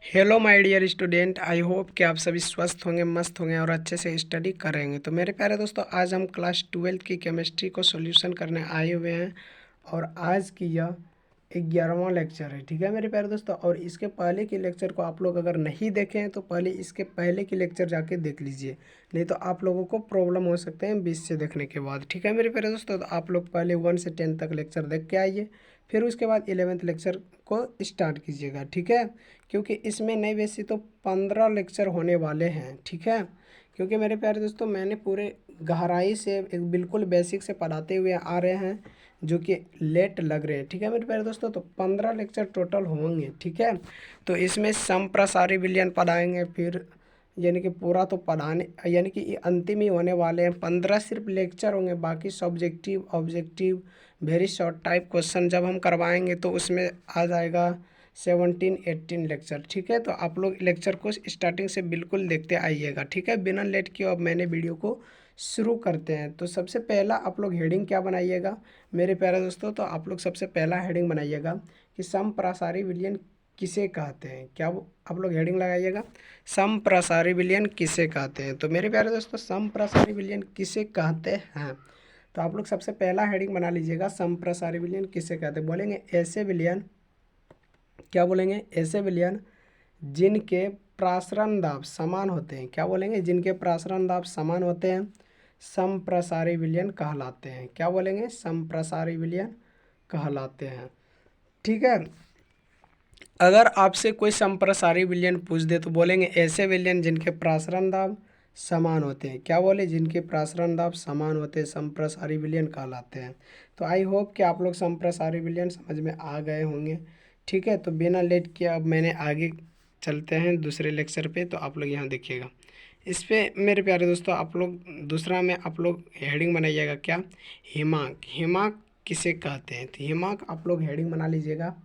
Hello my dear student, I hope कि आप सभी स्वस्थ होंगे, मस्त होंगे और अच्छे से स्टडी करेंगे। तो मेरे प्यारे दोस्तों, आज हम क्लास 12 की केमिस्ट्री को सॉल्यूशन करने आए हुए हैं और आज की यह 11वां लेक्चर है। ठीक है मेरे प्यारे दोस्तों, और इसके पहले के लेक्चर को आप लोग अगर नहीं देखे हैं तो पहले इसके पहले के लेक्चर जाके देख लीजिए, नहीं तो आप लोगों को प्रॉब्लम हो सकते हैं 20 से देखने के बाद। ठीक है मेरे प्यारे दोस्तों, तो आप लोग पहले 1 से 10 तक लेक्चर देख के आइए, फिर उसके बाद 11th लेक्चर को स्टार्ट कीजिएगा। ठीक है, क्योंकि इसमें नहीं वैसे तो 15 लेक्चर होने वाले हैं। ठीक है, क्योंकि मेरे प्यारे दोस्तों मैंने पूरे गहराई से एक बिल्कुल बेसिक से पढ़ाते हुए आ रहे हैं जो कि लेट लग रहे हैं। ठीक है मेरे प्यारे दोस्तों, तो 15 लेक्चर टोटल होंगे। ठीक है, तो इसमें समप्रसारी विलयन पढ़ाएंगे, फिर यानी कि पूरा तो पढ़ाने यानी कि ये अंतिम ही होने वाले हैं। 15 सिर्फ लेक्चर होंगे, बाकी subjective objective very short type question जब हम करवाएंगे तो उसमें आ जाएगा 17-18 लेक्चर। ठीक है, तो आप लोग लेक्चर को स्टार्टिंग से बिल्कुल देखते आइएगा। ठीक है, बिना लेट किए अब मैंने वीडियो को शुरू करते हैं। तो सबसे पहला आप लोग हेडिंग क्या बनाइएगा मेरे प्यारे दोस्तों, तो आप लोग सबसे पहला हेडिंग बनाइएगा कि समप्रसारी विलयन किसे कहते हैं। क्या आप लोग हेडिंग लगाइएगा, समप्रसारी विलयन किसे कहते हैं। तो मेरे प्यारे दोस्तों, समप्रसारी विलयन किसे कहते हैं, तो आप लोग सबसे पहला हेडिंग बना लीजिएगा, समप्रसारी विलयन किसे कहते हैं। बोलेंगे ऐसे विलयन, क्या बोलेंगे, ऐसे विलयन जिनके प्रासरण दाब समान होते हैं। क्या बोलेंगे, जिनके प्रासरण दाब समान होते हैं समप्रसारी विलयन कहलाते हैं। क्या बोलेंगे, समप्रसारी विलयन कहलाते हैं। ठीक है, अगर आपसे कोई समप्रसारी विलयन पूछ दे तो बोलेंगे ऐसे विलयन जिनके प्रासरण दाब समान होते हैं। क्या बोले, जिनके प्रासरण दाब समान होते हैं समप्रसारी विलयन कहलाते हैं। तो आई होप कि आप लोग समप्रसारी विलयन समझ में आ गए होंगे। ठीक है, तो बिना लेट किए अब मैंने आगे चलते हैं दूसरे लेक्चर पे। तो आप लोग यहाँ देखिएगा, इस पे मेरे प्यारे दोस्तों आप लोग दूसरा में आप लोग हेडिंग बनाइएगा क्या, हिमांक। हिमांक किसे कहते हैं, तो हिमांक आप लोग हेडिंग बना लीजिएगा।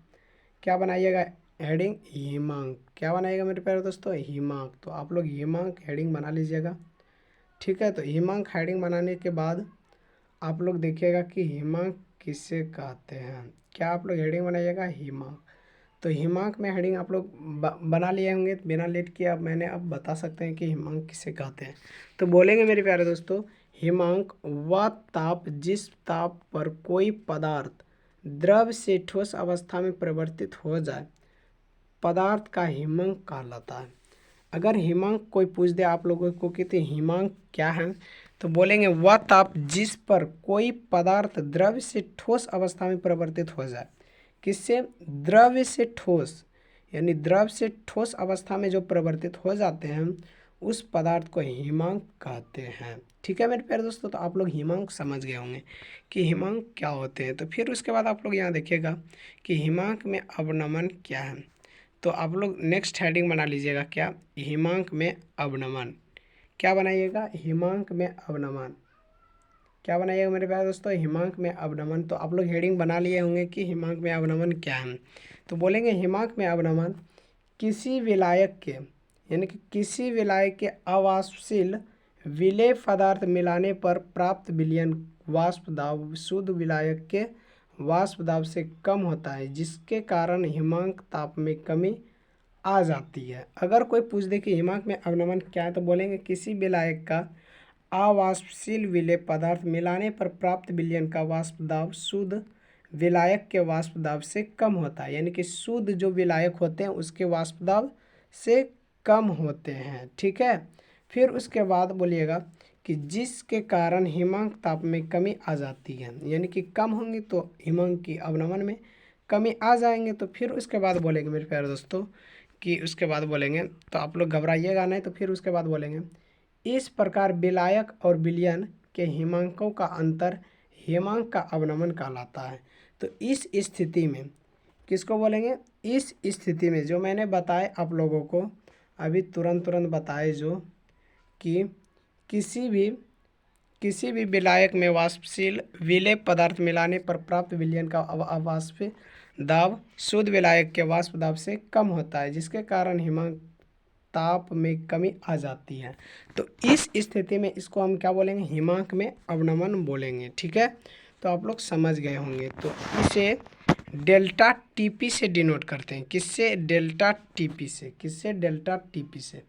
क्या बनाइएगा, हेडिंग हिमांक। क्या बनाइएगा मेरे प्यारे दोस्तों, हिमांक। तो आप लोग हिमांक हेडिंग बना लीजिएगा। ठीक है, तो हिमांक हेडिंग बनाने के बाद आप लोग देखिएगा कि हिमांक किसे कहते हैं। क्या आप लोग हेडिंग बनाइएगा, हिमांक। तो हिमांक में हेडिंग आप लोग बना लिए होंगे, तो बिना लेट किए अब मैंने अब बता सकते हैं कि हिमांक किसे कहते हैं। तो बोलेंगे मेरे प्यारे दोस्तों, हिमांक वह ताप जिस ताप पर कोई पदार्थ द्रव से ठोस अवस्था में परिवर्तित हो जाए, पदार्थ का हिमांक कहलाता है। अगर हिमांक कोई पूछ दे आप लोगों को कि तो हिमांक क्या है, तो बोलेंगे वह ताप जिस पर कोई पदार्थ द्रव से ठोस अवस्था में परिवर्तित हो जाए। किससे, द्रव्य से ठोस, यानी द्रव से ठोस अवस्था में जो परिवर्तित हो जाते हैं उस पदार्थ को हिमांक कहते हैं। ठीक है मेरे प्यारे दोस्तों, तो आप लोग हिमांक समझ गए होंगे कि हिमांक क्या होते हैं। तो फिर उसके बाद आप लोग यहाँ देखिएगा कि हिमांक में अवनमन क्या है। तो आप लोग नेक्स्ट हेडिंग बना लीजिएगा क्या, हिमांक में अवनमन। क्या बनाइएगा, हिमांक में अवनमन। क्या बनाइएगा मेरे प्यारे दोस्तों, हिमांक में अवनमन। तो आप लोग हेडिंग बना लिए होंगे कि हिमांक में अवनमन क्या है। तो बोलेंगे हिमांक में अवनमन किसी विलायक के, यानी कि किसी विलायक के अवाष्पशील विलेय पदार्थ मिलाने पर प्राप्त विलयन वाष्प दाब शुद्ध विलायक के वाष्प दाब से कम होता है, जिसके कारण हिमांक ताप में कमी आ जाती है। अगर कोई पूछ दे कि हिमांक में अवनमन क्या है, तो बोलेंगे किसी विलायक का अवाष्पशील विलेय पदार्थ मिलाने पर प्राप्त विलयन का वाष्प दाब शुद्ध विलायक के वाष्प दाब से कम होता है, यानी कि शुद्ध जो विलायक होते हैं उसके वाष्प दाब से कम होते हैं। ठीक है, फिर उसके बाद बोलिएगा कि जिसके कारण हिमांक ताप में कमी आ जाती है, यानी कि कम होंगी तो हिमांक की अवनमन में कमी आ जाएंगे। तो फिर उसके बाद बोलेंगे मेरे प्यारे दोस्तों कि उसके बाद बोलेंगे, तो आप लोग घबराइएगा नहीं, तो फिर उसके बाद बोलेंगे इस प्रकार विलायक और विलयन के हिमांकों का अंतर हिमांक का अवनमन कहलाता है। तो इस स्थिति में किसको बोलेंगे, इस स्थिति में जो मैंने बताए आप लोगों को अभी तुरंत बताए, जो कि किसी भी विलायक में वाष्पशील विलेय पदार्थ मिलाने पर प्राप्त विलयन का अवाष्प दाब शुद्ध विलायक के वाष्प दाब से कम होता है, जिसके कारण हिमांक ताप में कमी आ जाती है। तो इस स्थिति में इसको हम क्या बोलेंगे, हिमांक में अवनमन बोलेंगे। ठीक है, तो आप लोग समझ गए होंगे। तो इसे डेल्टा टीपी से डिनोट करते हैं। किससे? डेल्टा टीपी से। किससे? डेल्टा टीपी से।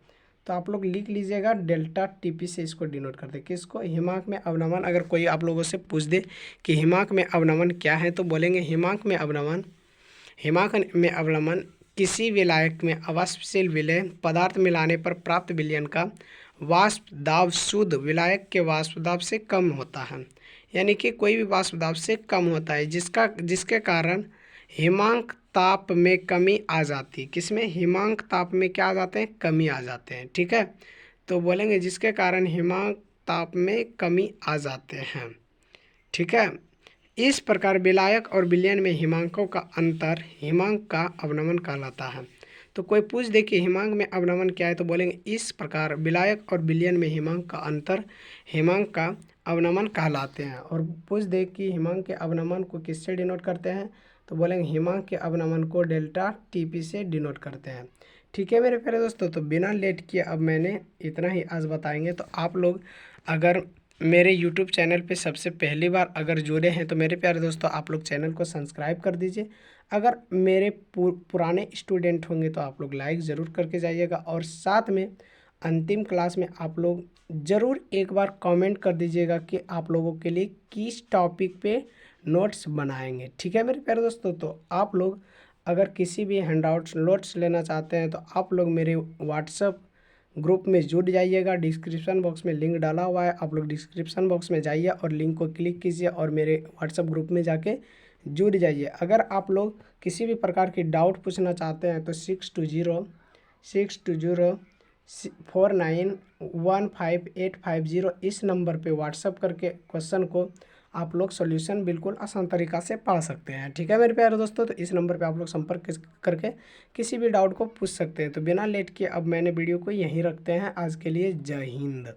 तो आप लोग लिख लीजिएगा, डेल्टा टीपी से इसको डिनोट करते हैं। किसको? हिमांक में अवनमन। अगर कोई आप लोगों से पूछ दे कि हिमांक में अवनमन क्या है, तो बोलेंगे हिमांक में अवनमन किसी विलायक में अवाष्पशील विलय पदार्थ मिलाने पर प्राप्त विलयन का वाष्प दाब शुद्ध विलायक के वाष्प दाब से कम होता है। यानी कि कोई भी वाष्प दाब से कम होता है, जिसके कारण हिमांक ताप में कमी आ जाती है। किसमें? हिमांक ताप में क्या आ जाते हैं? कमी आ जाते हैं। ठीक है, तो बोलेंगे जिसके कारण हिमांक ताप में कमी आ जाते हैं। ठीक है, इस प्रकार विलायक और विलयन में हिमांकों का अंतर हिमांक का अवनमन कहलाता है। तो कोई पूछ दे कि हिमांक में अवनमन क्या है, तो बोलेंगे इस प्रकार विलायक और विलयन में हिमांक का अंतर हिमांक का अवनमन कहलाते हैं। और पूछ दे कि हिमांक के अवनमन को किससे डिनोट करते हैं, तो बोलेंगे हिमांक के अवनमन को डेल्टा टीपी से डिनोट करते हैं। ठीक है मेरे प्यारे दोस्तों, तो बिना लेट किए अब मैंने इतना ही आज बताएंगे। तो आप लोग अगर मेरे यूट्यूब चैनल पे सबसे पहली बार अगर जुड़े हैं, तो मेरे प्यारे दोस्तों आप लोग चैनल को सब्सक्राइब कर दीजिए। अगर मेरे पुराने स्टूडेंट होंगे तो आप लोग लाइक ज़रूर करके जाइएगा, और साथ में अंतिम क्लास में आप लोग ज़रूर एक बार कमेंट कर दीजिएगा कि आप लोगों के लिए किस टॉपिक पे नोट्स बनाएंगे। ठीक है मेरे प्यारे दोस्तों, तो आप लोग अगर किसी भी हैंडआउट्स नोट्स लेना चाहते हैं, तो आप लोग मेरे व्हाट्सएप ग्रुप में जुड़ जाइएगा। डिस्क्रिप्शन बॉक्स में लिंक डाला हुआ है, आप लोग डिस्क्रिप्शन बॉक्स में जाइए और लिंक को क्लिक कीजिए और मेरे व्हाट्सएप ग्रुप में जाके जुड़ जाइए। अगर आप लोग किसी भी प्रकार की डाउट पूछना चाहते हैं, तो 620620491550 इस नंबर पे व्हाट्सएप करके क्वेश्चन को आप लोग सॉल्यूशन बिल्कुल आसान तरीक़ा से पा सकते हैं। ठीक है मेरे प्यारे दोस्तों, तो इस नंबर पे आप लोग संपर्क करके किसी भी डाउट को पूछ सकते हैं। तो बिना लेट के अब मैंने वीडियो को यहीं रखते हैं। आज के लिए जय हिंद।